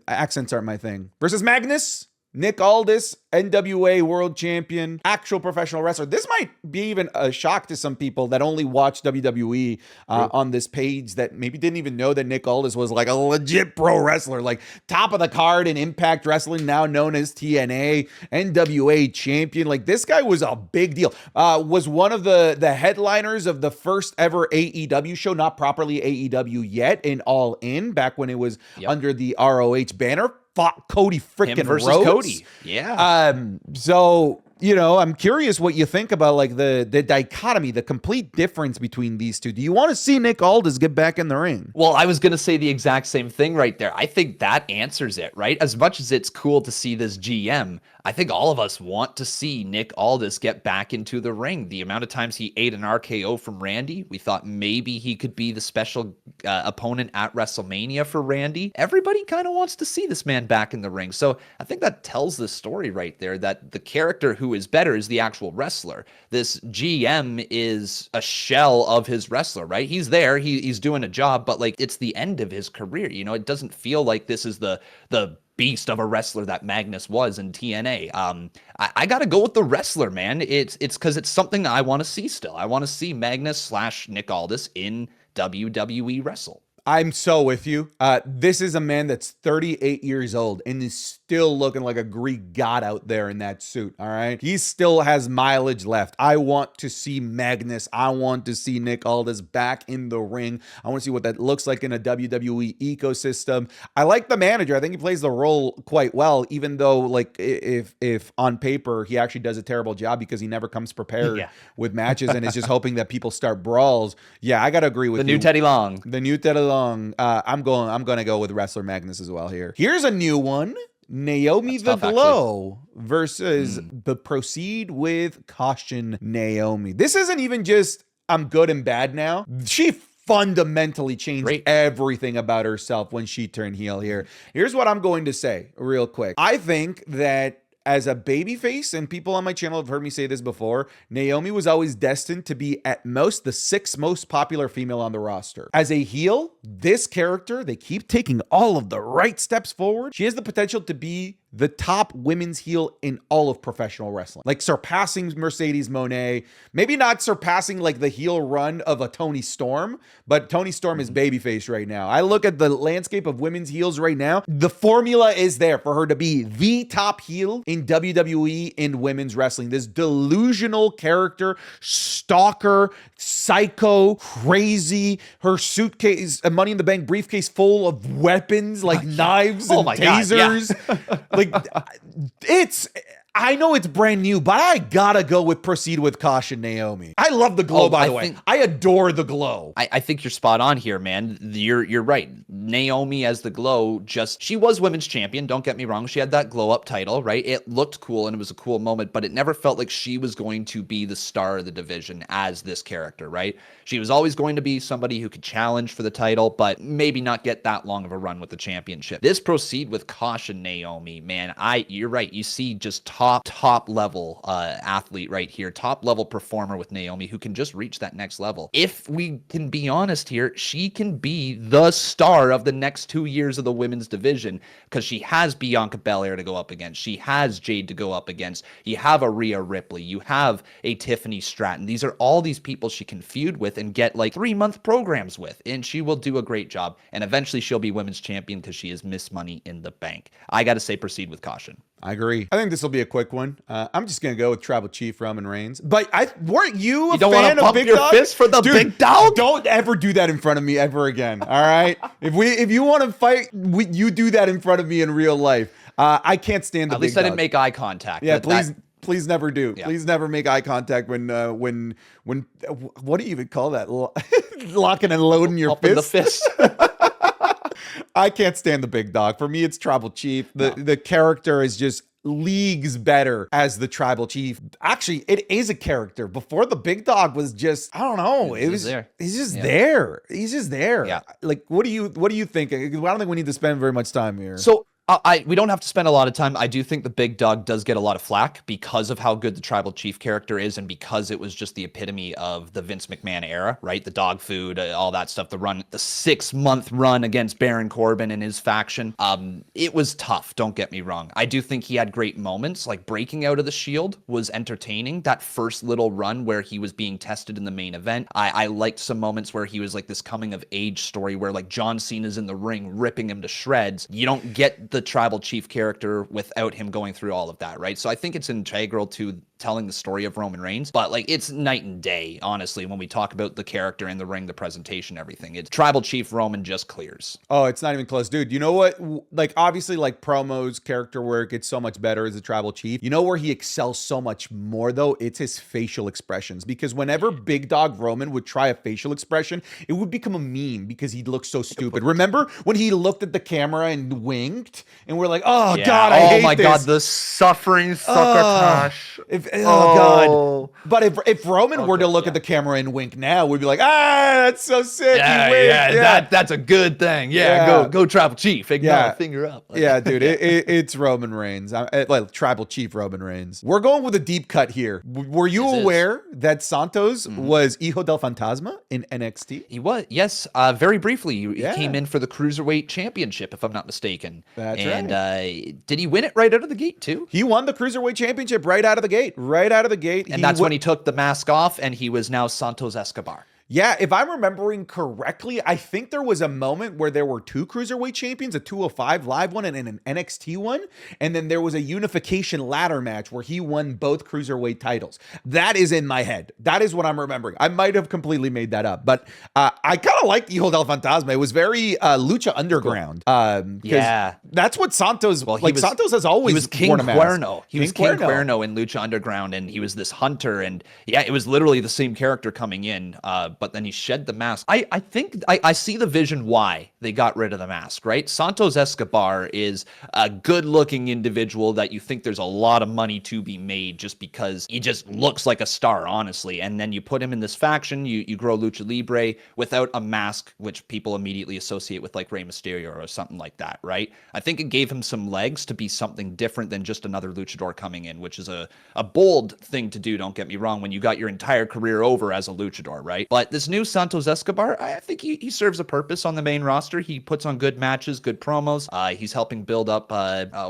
Speaker 1: Accents aren't my thing. Versus Magnus. Nick Aldis, NWA World Champion, actual professional wrestler. This might be even a shock to some people that only watch WWE on this page, that maybe didn't even know that Nick Aldis was like a legit pro wrestler, like top of the card in Impact Wrestling, now known as TNA, NWA champion. Like, this guy was a big deal. Was one of the headliners of the first ever AEW show, not properly AEW yet, in All In, back when it was under the ROH banner. Fought Cody freaking
Speaker 2: versus
Speaker 1: Rhodes.
Speaker 2: Cody. Yeah.
Speaker 1: So, you know, I'm curious what you think about like the dichotomy, the complete difference between these two. Do you want to see Nick Aldis get back in the ring?
Speaker 2: Well, I was going to say the exact same thing right there. I think that answers it, right? As much as it's cool to see this GM, I think all of us want to see Nick Aldis get back into the ring. The amount of times he ate an RKO from Randy, we thought maybe he could be the special opponent at WrestleMania for Randy. Everybody kind of wants to see this man back in the ring. So I think that tells the story right there, that the character who is better is the actual wrestler. This GM is a shell of his wrestler, right? He's there, he's doing a job, but like, it's the end of his career. You know, it doesn't feel like this is the beast of a wrestler that Magnus was in TNA. I gotta go with the wrestler, man. It's because it's something I want to see still. I want to see Magnus / Nick Aldis in WWE wrestle.
Speaker 1: I'm so with you. This is a man that's 38 years old and is still looking like a Greek god out there in that suit, all right? He still has mileage left. I want to see Magnus. I want to see Nick Aldis back in the ring. I want to see what that looks like in a WWE ecosystem. I like the manager. I think he plays the role quite well, even though, like, if on paper he actually does a terrible job because he never comes prepared with matches and is just hoping that people start brawls. Yeah, I got to agree with you.
Speaker 2: The new Teddy Long.
Speaker 1: The new Teddy Long. I'm going to go with wrestler Magnus as well here. Here's a new one. Naomi the Glow versus the Proceed with Caution Naomi. This isn't even just I'm good and bad now. She fundamentally changed everything about herself when she turned heel here. Here's what I'm going to say real quick. I think that as a babyface, and people on my channel have heard me say this before, Naomi was always destined to be at most the 6th most popular female on the roster. As a heel, this character, they keep taking all of the right steps forward. She has the potential to be the top women's heel in all of professional wrestling. Like surpassing Mercedes Moné, maybe not surpassing like the heel run of a Toni Storm, but Toni Storm is babyface right now. I look at the landscape of women's heels right now. The formula is there for her to be the top heel in WWE in women's wrestling. This delusional character, stalker, psycho, crazy, her suitcase, a Money in the Bank briefcase full of weapons like knives and tasers. Like, I know it's brand new, but I gotta go with Proceed with Caution Naomi. I love the glow, by the way. I adore the glow.
Speaker 2: I think you're spot on here, man. You're right. Naomi as the glow, she was women's champion. Don't get me wrong. She had that glow up title, right? It looked cool and it was a cool moment, but it never felt like she was going to be the star of the division as this character, right? She was always going to be somebody who could challenge for the title, but maybe not get that long of a run with the championship. This Proceed with Caution Naomi, man, you're right. You see just top level athlete right here, top level performer with Naomi who can just reach that next level. If we can be honest here, she can be the star of the next 2 years of the women's division because she has Bianca Belair to go up against. She has Jade to go up against. You have a Rhea Ripley. You have a Tiffany Stratton. These are all these people she can feud with and get like 3-month programs with, and she will do a great job. And eventually she'll be women's champion because she is Miss Money in the Bank. I got to say Proceed with Caution.
Speaker 1: I agree. I think this will be a quick one. I'm just gonna go with Tribal Chief Roman Reigns. But weren't you a
Speaker 2: don't
Speaker 1: fan of Big
Speaker 2: your
Speaker 1: Dog?
Speaker 2: Fist for the
Speaker 1: Dude,
Speaker 2: Big Dog?
Speaker 1: Don't ever do that in front of me ever again. All right. If you want to fight, you do that in front of me in real life. I can't stand the Big Dog.
Speaker 2: At least I didn't make eye contact.
Speaker 1: Yeah, please never do. Yeah. Please never make eye contact when what do you even call that? Locking and loading your fist.
Speaker 2: The fist.
Speaker 1: I can't stand the Big Dog. For me, it's Tribal Chief. The character is just leagues better as the tribal chief. Actually, it is a character. Before, the big dog was just, I don't know. It was
Speaker 2: there.
Speaker 1: He's just there. He's just there.
Speaker 2: Yeah.
Speaker 1: Like, what do you think? I don't think we need to spend very much time here.
Speaker 2: So we don't have to spend a lot of time. I do think the big dog does get a lot of flack because of how good the tribal chief character is, and because it was just the epitome of the Vince McMahon era, right? The dog food, all that stuff, the 6-month run against Baron Corbin and his faction. It was tough, don't get me wrong. I do think he had great moments, like breaking out of the Shield was entertaining. That first little run where he was being tested in the main event. I liked some moments where he was like this coming of age story where like John Cena's in the ring ripping him to shreds. You don't get the tribal chief character without him going through all of that, right? So I think it's integral to telling the story of Roman Reigns, but like it's night and day, honestly, when we talk about the character in the ring, the presentation, everything. It's tribal chief Roman just clears.
Speaker 1: Oh, it's not even close, dude. You know what? Like, obviously, like promos, character work, it's so much better as a tribal chief. You know where he excels so much more, though? It's his facial expressions. Because whenever Big Dog Roman would try a facial expression, it would become a meme because he'd look so stupid. Remember when he looked at the camera and winked, and we're like, "Oh
Speaker 2: Yeah.
Speaker 1: God, I hate this."
Speaker 2: Oh my God, the suffering succotash.
Speaker 1: God! But if Roman were to look at the camera and wink now, we'd be like, "Ah, that's so sick."
Speaker 2: That's a good thing. Go tribal chief. Finger up.
Speaker 1: Yeah, dude, it's Roman Reigns. Like tribal chief Roman Reigns. We're going with a deep cut here. Were you aware that Santos was Hijo del Fantasma in NXT?
Speaker 2: He was, yes, very briefly. He came in for the Cruiserweight Championship, if I'm not mistaken.
Speaker 1: That's
Speaker 2: right.
Speaker 1: And
Speaker 2: did he win it right out of the gate, too?
Speaker 1: He won the Cruiserweight Championship right out of the gate.
Speaker 2: And that's when he took the mask off, and he was now Santos Escobar.
Speaker 1: Yeah, if I'm remembering correctly, I think there was a moment where there were two Cruiserweight champions, a 205 Live one and an NXT one, and then there was a unification ladder match where he won both Cruiserweight titles. That is in my head. That is what I'm remembering. I might have completely made that up, but I kind of liked Hijo del Fantasma. It was very Lucha Underground. That's what Santos, Santos has always
Speaker 2: He was King
Speaker 1: worn a mask.
Speaker 2: Cuerno. He was King Cuerno in Lucha Underground, and he was this hunter, and it was literally the same character coming in, but then he shed the mask. I think I see the vision why they got rid of the mask, right? Santos Escobar is a good-looking individual that you think there's a lot of money to be made just because he just looks like a star, honestly. And then you put him in this faction, you grow Lucha Libre without a mask, which people immediately associate with like Rey Mysterio or something like that, right? I think it gave him some legs to be something different than just another luchador coming in, which is a bold thing to do, don't get me wrong, when you got your entire career over as a luchador, right? But this new Santos Escobar, I think he serves a purpose on the main roster. He puts on good matches, good promos. He's helping build up,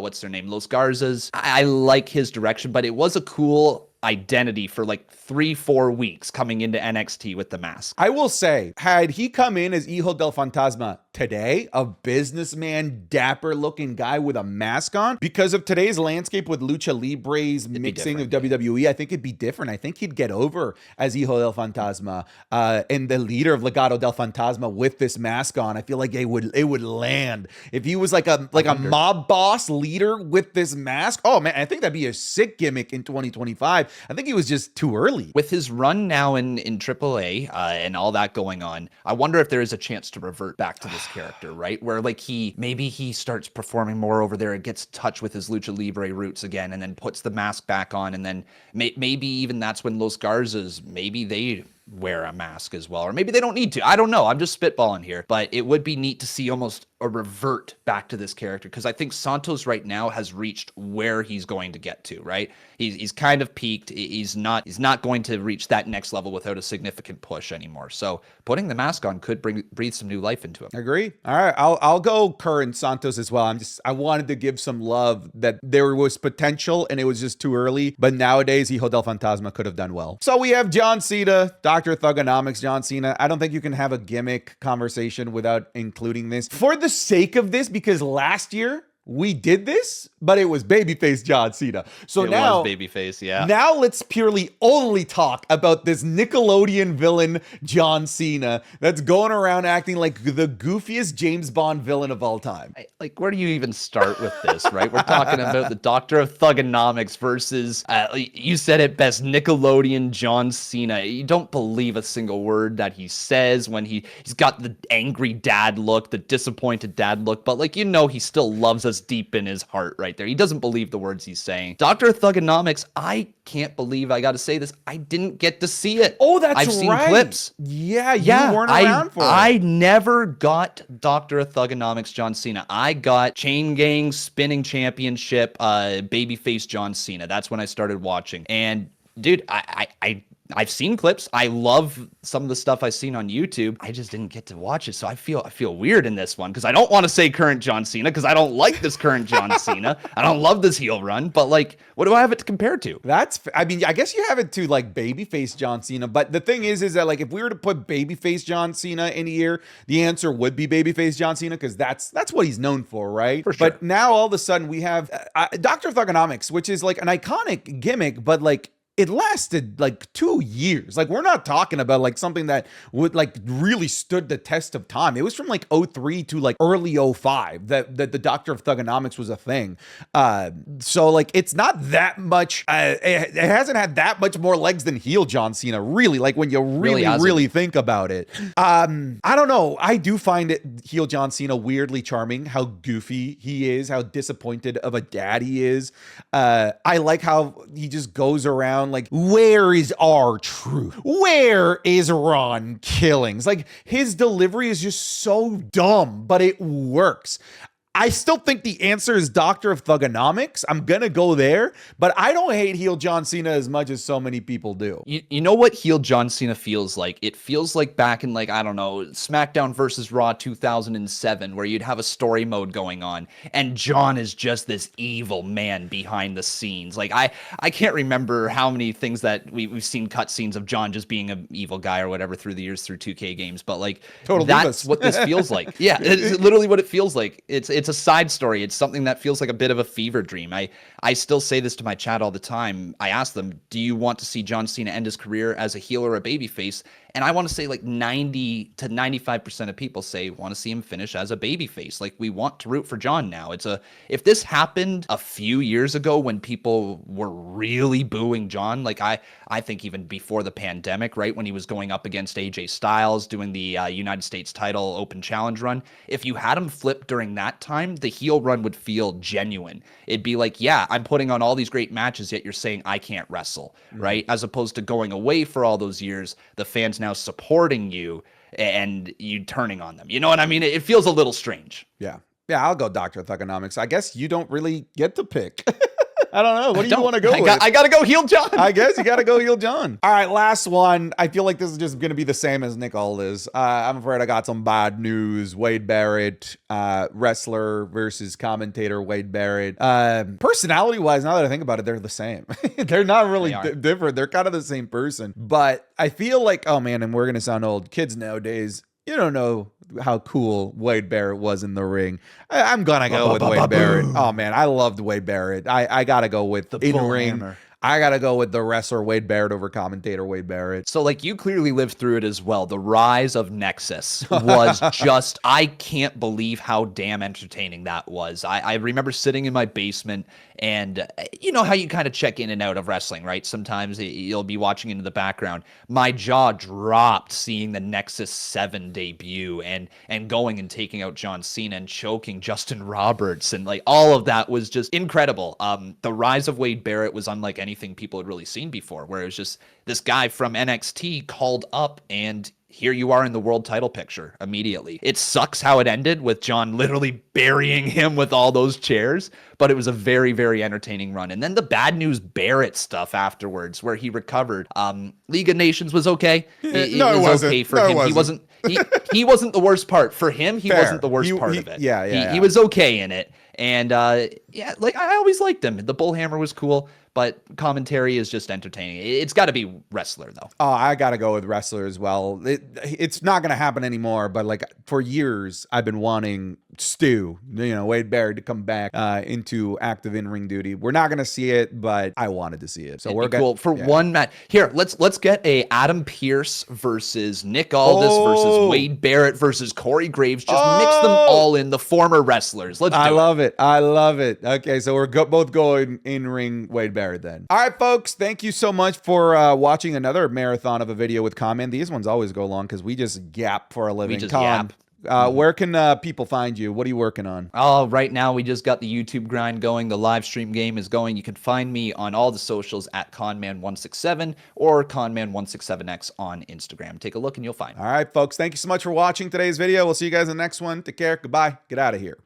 Speaker 2: what's their name? Los Garzas. I like his direction, but it was a cool identity for like 3-4 weeks coming into NXT with the mask.
Speaker 1: I will say, had he come in as Hijo del Fantasma today, a businessman, dapper looking guy with a mask on, because of today's landscape with Lucha Libre's mixing of WWE, I think it'd be different. I think he'd get over as Hijo del Fantasma and the leader of Legado del Fantasma with this mask on. I feel like it would land. If he was like a mob boss leader with this mask, oh man, I think that'd be a sick gimmick in 2025. I think he was just too early.
Speaker 2: With his run now in AAA and all that going on, I wonder if there is a chance to revert back to this character, right? Where like maybe he starts performing more over there and gets in touch with his Lucha Libre roots again and then puts the mask back on, and then maybe even that's when Los Garzas, maybe they wear a mask as well, or maybe they don't need to. I don't know. I'm just spitballing here, but it would be neat to see almost a revert back to this character, because I think Santos right now has reached where he's going to get to, right? He's kind of peaked. He's not going to reach that next level without a significant push anymore. So putting the mask on could breathe some new life into him.
Speaker 1: Agree. All right, I'll go current Santos as well. I wanted to give some love that there was potential and it was just too early, but nowadays Hijo del Fantasma could have done well. So we have John Cena, Dr. Thugonomics John Cena. I don't think you can have a gimmick conversation without including this. For the sake of this, because last year we did this, but it was babyface John Cena. So
Speaker 2: it
Speaker 1: now
Speaker 2: was babyface, yeah.
Speaker 1: Now let's purely only talk about this Nickelodeon villain John Cena that's going around acting like the goofiest James Bond villain of all time.
Speaker 2: Like, where do you even start with this, right? We're talking about the Doctor of Thugonomics versus, you said it best, Nickelodeon John Cena. You don't believe a single word that he says when he's got the angry dad look, the disappointed dad look, but like, he still loves us just deep in his heart right there. He doesn't believe the words he's saying. Dr. Thugonomics, I can't believe I got to say this. I didn't get to see it.
Speaker 1: Oh, that's right.
Speaker 2: I've seen clips.
Speaker 1: Yeah, you weren't around for it.
Speaker 2: I never got Dr. Thugonomics John Cena. I got Chain Gang Spinning Championship babyface John Cena. That's when I started watching. And dude, I've seen clips. I love some of the stuff I've seen on YouTube. I just didn't get to watch it, so I feel weird in this one because I don't want to say current John Cena because I don't like this current John Cena. I don't love this heel run, but like, what do I have it to compare to?
Speaker 1: I mean, I guess you have it to like babyface John Cena, but the thing is that like if we were to put babyface John Cena in here, the answer would be babyface John Cena because that's what he's known for, right?
Speaker 2: For sure.
Speaker 1: But now all of a sudden we have Dr. Thugonomics, which is like an iconic gimmick, but like it lasted like 2 years. Like we're not talking about like something that would like really stood the test of time. It was from like 03 to like early 05 that the Doctor of Thugonomics was a thing. So like it's not that much. It hasn't had that much more legs than heel John Cena. Really, like when you really think about it. I don't know. I do find it heel John Cena weirdly charming. How goofy he is. How disappointed of a dad he is. I like how he just goes around like, where is R-Truth? Where is Ron Killings? Like his delivery is just so dumb, but it works. I still think the answer is Doctor of Thugonomics. I'm going to go there, but I don't hate heel John Cena as much as so many people do.
Speaker 2: You know what heel John Cena feels like? It feels like back in like, I don't know, SmackDown versus Raw 2007, where you'd have a story mode going on and John is just this evil man behind the scenes. Like I can't remember how many things that we've seen cutscenes of John just being an evil guy or whatever through the years through 2K games, but like that's what this feels like. Yeah, it's literally what it feels like. It's a side story. It's something that feels like a bit of a fever dream. I still say this to my chat all the time. I ask them, do you want to see John Cena end his career as a heel or a babyface? And I want to say like 90 to 95% of people say want to see him finish as a babyface. Like we want to root for John now. If this happened a few years ago when people were really booing John, like I think even before the pandemic, right, when he was going up against AJ Styles doing the United States title open challenge run, if you had him flip during that time, the heel run would feel genuine. It'd be like, yeah, I'm putting on all these great matches, yet you're saying I can't wrestle, right? As opposed to going away for all those years, the fans now supporting you and you turning on them. You know what I mean? It feels a little strange.
Speaker 1: Yeah, I'll go Dr. Thugonomics. I guess you don't really get to pick. I don't know. What do you want to go with?
Speaker 2: I got to go heel John.
Speaker 1: I guess you got to go heel John. All right, last one. I feel like this is just going to be the same as Nick Aldis. I'm afraid I got some bad news. Wade Barrett, wrestler versus commentator Wade Barrett. Personality-wise, now that I think about it, they're the same. They're not really different. They're kind of the same person. But I feel like, oh man, and we're going to sound old. Kids nowadays, you don't know how cool Wade Barrett was in the ring. I'm gonna go with Wade Barrett. Oh man, I loved Wade Barrett. I gotta go with the in-ring. I gotta go with the wrestler Wade Barrett over commentator Wade Barrett.
Speaker 2: So like you clearly lived through it as well. The rise of Nexus was just, I can't believe how damn entertaining that was. I remember sitting in my basement and you know how you kind of check in and out of wrestling, right? Sometimes you'll be watching into the background. My jaw dropped seeing the Nexus 7 debut and going and taking out John Cena and choking Justin Roberts. And like all of that was just incredible. The rise of Wade Barrett was unlike anything people had really seen before, where it was just this guy from NXT called up and here you are in the world title picture immediately. It sucks how it ended with John literally burying him with all those chairs, but it was a very, very entertaining run. And then the bad news Barrett stuff afterwards, where he recovered. League of Nations was okay. It was okay for him. He wasn't the worst part. For him, he wasn't the worst part of it. He was okay in it. And like I always liked him. The Bullhammer was cool, but commentary is just entertaining. It's got to be wrestler though.
Speaker 1: Oh, I got to go with wrestler as well. It's not going to happen anymore, but like for years I've been wanting Stu, Wade Barrett to come back into active in-ring duty. We're not going to see it, but I wanted to see it. So we're
Speaker 2: cool for one match. Here, let's get a Adam Pearce versus Nick Aldis versus Wade Barrett versus Corey Graves. Just mix them all in, the former wrestlers. Let's do it.
Speaker 1: I love it. Okay, so we're both going in-ring Wade Barrett then. All right, folks, thank you so much for watching another marathon of a video with comment. These ones always go long because we just gap for a living. Where can people find you? What are you working on?
Speaker 2: Oh, right now we just got the YouTube grind going. The live stream game is going. You can find me on all the socials at Conman167 or Conman167X on Instagram. Take a look and you'll find me.
Speaker 1: All right, folks. Thank you so much for watching today's video. We'll see you guys in the next one. Take care. Goodbye. Get out of here.